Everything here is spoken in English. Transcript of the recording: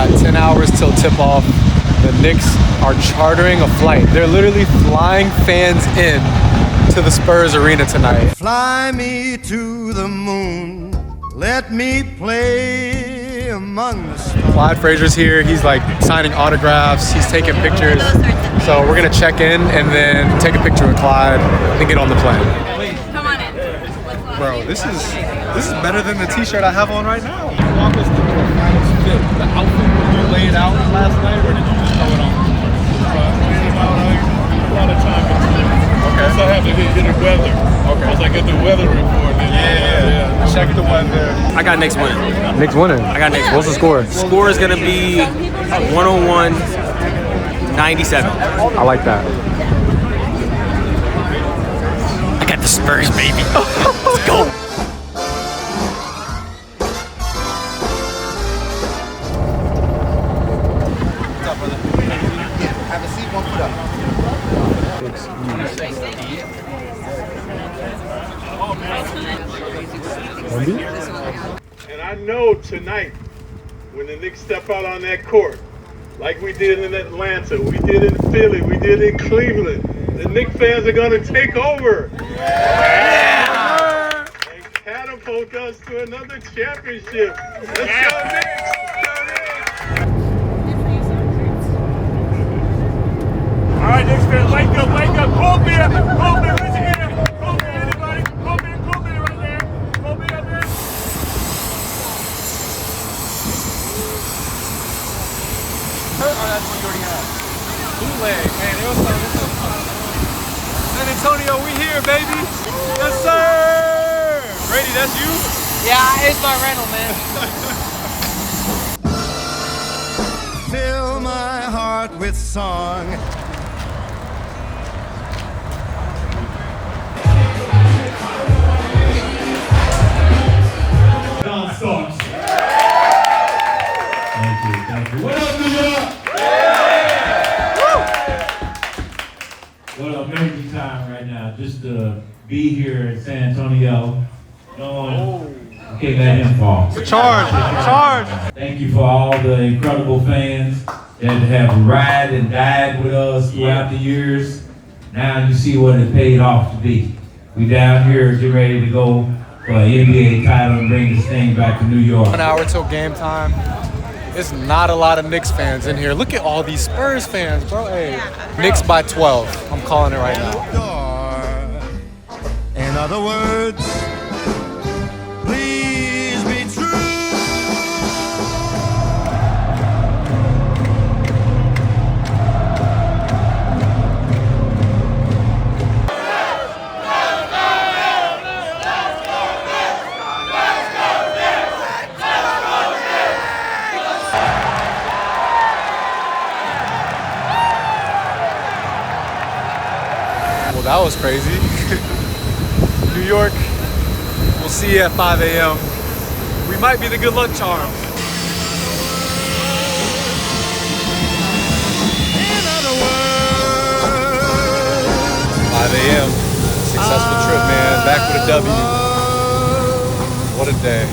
got 10 hours till tip-off. The Knicks are chartering a flight. They're literally flying fans in to the Spurs arena tonight. Fly me to the moon, let me play among the stars. Clyde Frazier's here. He's like signing autographs. He's taking pictures. So we're gonna check in and then take a picture with Clyde and get on the plane. Come on in. Bro, this is better than the t-shirt I have on right now. Walk us through the final fit. The outfit, did you lay it out last night or did you just throw it on? A lot of time between. Okay. So I have to get the weather. Okay. Once I get the weather report, then Yeah. Check the weather. I got Knicks winning. Knicks winning. I got Knicks. What's the score? Score is gonna be 101-97. I like that. I got the Spurs, baby. Let's go. Have a seat, one foot up. And I know tonight, when the Knicks step out on that court, like we did in Atlanta, we did in Philly, we did in Cleveland, the Knicks fans are going to take over. Yeah. And catapult us to another championship. Let's go, Knicks! All right, Knicks fans, wake up, cold beer, listen here, cold beer, anybody, cold beer right there, cold beer up there. Bootleg, man. It was San Antonio, we here, baby. Yes, sir. Brady, that's you? Yeah, it's my rental, man. Fill my heart with song. Non-stars. Thank you. What up, New York? What an amazing time right now, just to be here in San Antonio. Okay, let him fall. Charge. Thank you for all the incredible fans that have ride and died with us throughout the years. Now you see what it paid off to be. We down here getting ready to go for an NBA title and bring this thing back to New York. 1 hour till game time. There's not a lot of Knicks fans in here. Look at all these Spurs fans, bro. Hey, Knicks by 12. I'm calling it right now. In other words, please be true. Well, that was crazy. New York, we'll see you at 5 a.m. We might be the good luck charm. In other words, 5 a.m. Successful trip, man. Back with a W. What a day.